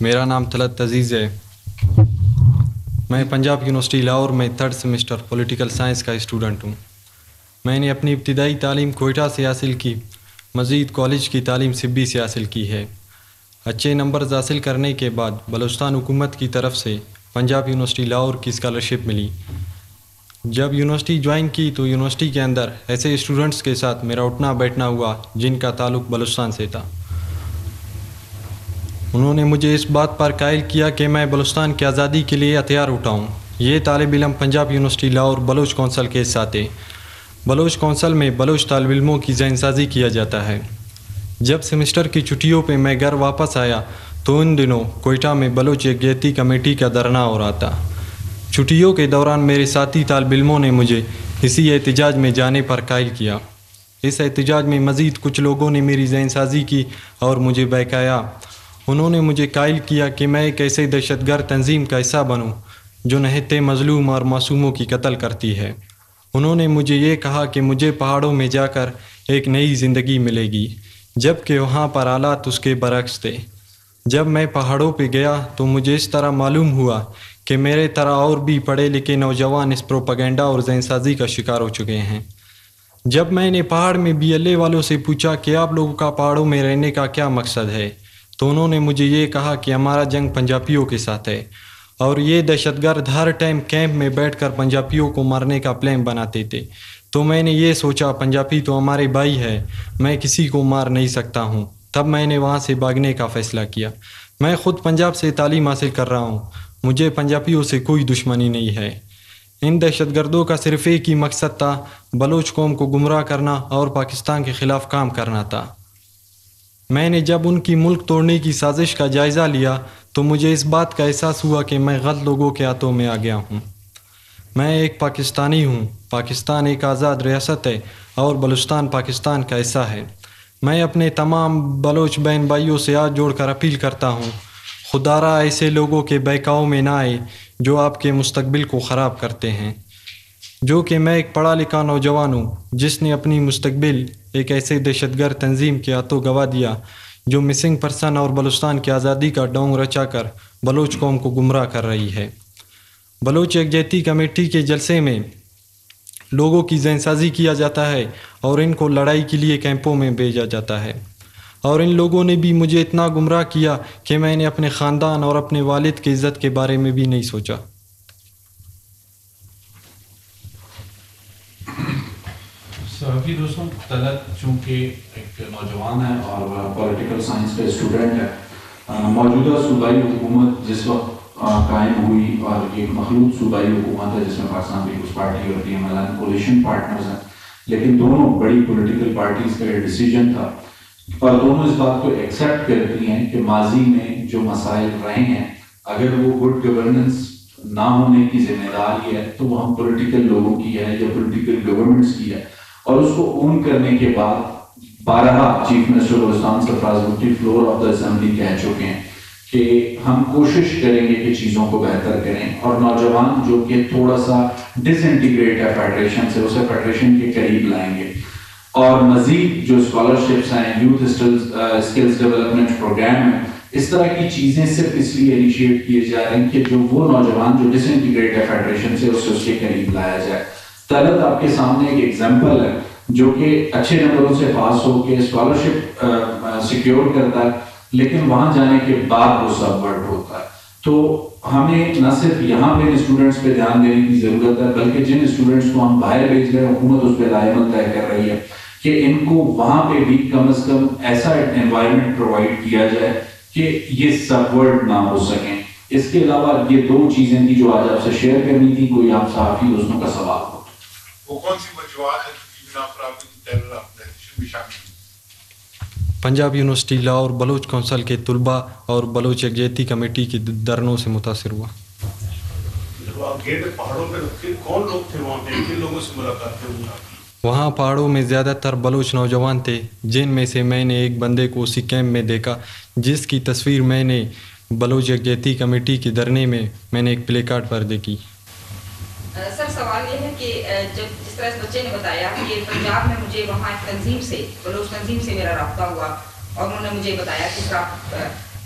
میرا نام طلعت عزیز ہے. میں پنجاب یونیورسٹی لاہور میں 3rd سیمسٹر پولیٹیکل سائنس کا اسٹوڈنٹ ہوں. میں نے اپنی ابتدائی تعلیم کوئٹہ سے حاصل کی. مزید کالج کی تعلیم سبی سے حاصل کی ہے. اچھے نمبرز حاصل کرنے کے بعد بلوچستان حکومت کی طرف سے پنجاب یونیورسٹی لاہور کی اسکالرشپ ملی. جب یونیورسٹی جوائن کی تو یونیورسٹی کے اندر ایسے اسٹوڈنٹس کے ساتھ میرا اٹھنا بیٹھنا ہوا جن کا تعلق بلوچستان سے تھا. انہوں نے مجھے اس بات پر قائل کیا کہ میں بلوچستان کی آزادی کے لیے ہتھیار اٹھاؤں. یہ طالب علم پنجاب یونیورسٹی لاہور بلوچ کونسل کے ساتھ ہے. بلوچ کونسل میں بلوچ طالب علموں کی ذہن سازی کیا جاتا ہے. جب سیمسٹر کی چھٹیوں پہ میں گھر واپس آیا تو ان دنوں کوئٹہ میں بلوچ یکجہتی کمیٹی کا دھرنا ہو رہا تھا. چھٹیوں کے دوران میرے ساتھی طالب علموں نے مجھے اسی احتجاج میں جانے پر قائل کیا. اس احتجاج میں مزید کچھ لوگوں نے میری ذہن سازی کی اور مجھے بہکایا. انہوں نے مجھے قائل کیا کہ میں ایک ایسے دہشت گرد تنظیم کا حصہ بنوں جو نہتے مظلوم اور معصوموں کی قتل کرتی ہے. انہوں نے مجھے یہ کہا کہ مجھے پہاڑوں میں جا کر ایک نئی زندگی ملے گی جب کہ وہاں پر حالات اس کے برعکس تھے. جب میں پہاڑوں پہ گیا تو مجھے اس طرح معلوم ہوا کہ میرے طرح اور بھی پڑھے لکھے نوجوان اس پروپیگنڈا اور ذہن سازی کا شکار ہو چکے ہیں. جب میں نے پہاڑ میں BLA والوں سے پوچھا کہ آپ لوگوں کا پہاڑوں میں رہنے کا کیا مقصد ہے تو انہوں نے مجھے یہ کہا کہ ہمارا جنگ پنجابیوں کے ساتھ ہے اور یہ دہشت گرد ہر ٹائم کیمپ میں بیٹھ کر پنجابیوں کو مارنے کا پلان بناتے تھے. تو میں نے یہ سوچا پنجابی تو ہمارے بھائی ہے, میں کسی کو مار نہیں سکتا ہوں. تب میں نے وہاں سے بھاگنے کا فیصلہ کیا. میں خود پنجاب سے تعلیم حاصل کر رہا ہوں. مجھے پنجابیوں سے کوئی دشمنی نہیں ہے. ان دہشت گردوں کا صرف ایک ہی مقصد تھا, بلوچ قوم کو گمراہ کرنا اور پاکستان کے خلاف کام کرنا تھا. میں نے جب ان کی ملک توڑنے کی سازش کا جائزہ لیا تو مجھے اس بات کا احساس ہوا کہ میں غلط لوگوں کے ہاتھوں میں آ گیا ہوں. میں ایک پاکستانی ہوں. پاکستان ایک آزاد ریاست ہے اور بلوچستان پاکستان کا حصہ ہے. میں اپنے تمام بلوچ بہن بھائیوں سے ہاتھ جوڑ کر اپیل کرتا ہوں, خدا را ایسے لوگوں کے بہکاؤ میں نہ آئے جو آپ کے مستقبل کو خراب کرتے ہیں. جو کہ میں ایک پڑھا لکھا نوجوان ہوں جس نے اپنی مستقبل ایک ایسے دہشت گرد تنظیم کے ہاتھوں گنوا دیا جو مسنگ پرسن اور بلوچستان کی آزادی کا ڈھونگ رچا کر بلوچ قوم کو گمراہ کر رہی ہے. بلوچ یکجہتی کمیٹی کے جلسے میں لوگوں کی ذہن سازی کیا جاتا ہے اور ان کو لڑائی کے لیے کیمپوں میں بھیجا جاتا ہے. اور ان لوگوں نے بھی مجھے اتنا گمراہ کیا کہ میں نے اپنے خاندان اور اپنے والد کی عزت کے بارے میں بھی نہیں سوچا. صحافی دوستوں, طلعت چونکہ ایک نوجوان ہے اور پولیٹیکل سائنس کا اسٹوڈنٹ ہے, موجودہ صوبائی حکومت جس وقت قائم ہوئی اور ایک مخلوط صوبائی حکومت ہے جس میں پاکستان پیپلز پارٹی اور PMLN کولیشن پارٹنرز ہیں, لیکن دونوں بڑی پولیٹیکل پارٹیز کا یہ ڈیسیجن تھا اور دونوں اس بات کو ایکسیپٹ کرتی ہیں کہ ماضی میں جو مسائل رہے ہیں اگر وہ گڈ گورننس نہ ہونے کی ذمہ داری ہے تو وہ ہم پولیٹیکل لوگوں کی ہے یا پولیٹیکل گورنمنٹس کی ہے. اور اس کو اون کرنے کے بعد بارہا chief minister Balochistan Sarfraz Bhatti floor of the assembly کہہ چکے ہیں کہ ہم کوشش کریں گے کہ چیزوں کو بہتر کریں, اور نوجوان جو کہ تھوڑا سا ڈس انٹیگریٹ ہے فیڈریشن سے اسے فیڈریشن کے قریب لائیں گے. اور مزید جو اسکالرشپس ہیں, یوتھ اسکلز ڈیولپمنٹ پروگرام ہیں, اس طرح کی چیزیں صرف اس لیے انیشیٹ کیے جا رہے ہیں کہ جو وہ نوجوان جو ڈس انٹیگریٹ ہے فیڈریشن سے اسے اس کے قریب لایا جائے. طلعت آپ کے سامنے ایک ایگزامپل ہے جو کہ اچھے نمبروں سے پاس ہو کے اسکالرشپ سیکیور کرتا ہے, لیکن وہاں جانے کے بعد وہ سبورٹ ہوتا ہے. تو ہمیں نہ صرف یہاں پہ اسٹوڈنٹس پہ دھیان دینے کی ضرورت ہے بلکہ جن اسٹوڈنٹس کو ہم باہر بھیج رہے ہیں حکومت اس پہ دائمن طے کر رہی ہے کہ ان کو وہاں پہ بھی کم از کم ایسا انوائرمنٹ پرووائڈ کیا جائے کہ یہ سبورٹ نہ ہو سکیں. اس کے علاوہ یہ دو چیزیں تھی جو آج آپ سے شیئر کرنی تھی. کوئی آپ صحافی دوستوں کا سوال ہو؟ وہ کون سی وجوہات ہے جن کی بنا پر آپ کی ٹیرر اپلیکیشن بھی شامل کی؟ پنجاب یونیورسٹی لاہور بلوچ کونسل کے طلباء اور بلوچ یکجہتی کمیٹی کے دھرنوں سے متاثر ہوا. جب آپ گئے تھے پہاڑوں پہ, کون لوگ تھے وہاں پہ, کن لوگوں سے ملاقات ہوئی؟ وہاں پہاڑوں میں زیادہ تر بلوچ نوجوان تھے جن میں سے میں نے ایک بندے کو اسی کیمپ میں دیکھا جس کی تصویر میں نے بلوچ یکجہتی کمیٹی کے دھرنے میں نے ایک پلے کارڈ پر دیکھی. سر سوال یہ ہے کہ جب جس طرح اس بچے نے بتایا کہ پنجاب میں مجھے وہاں ایک تنظیم سے بلوچ تنظیم سے میرا رابطہ ہوا اور انہوں نے مجھے بتایا کہ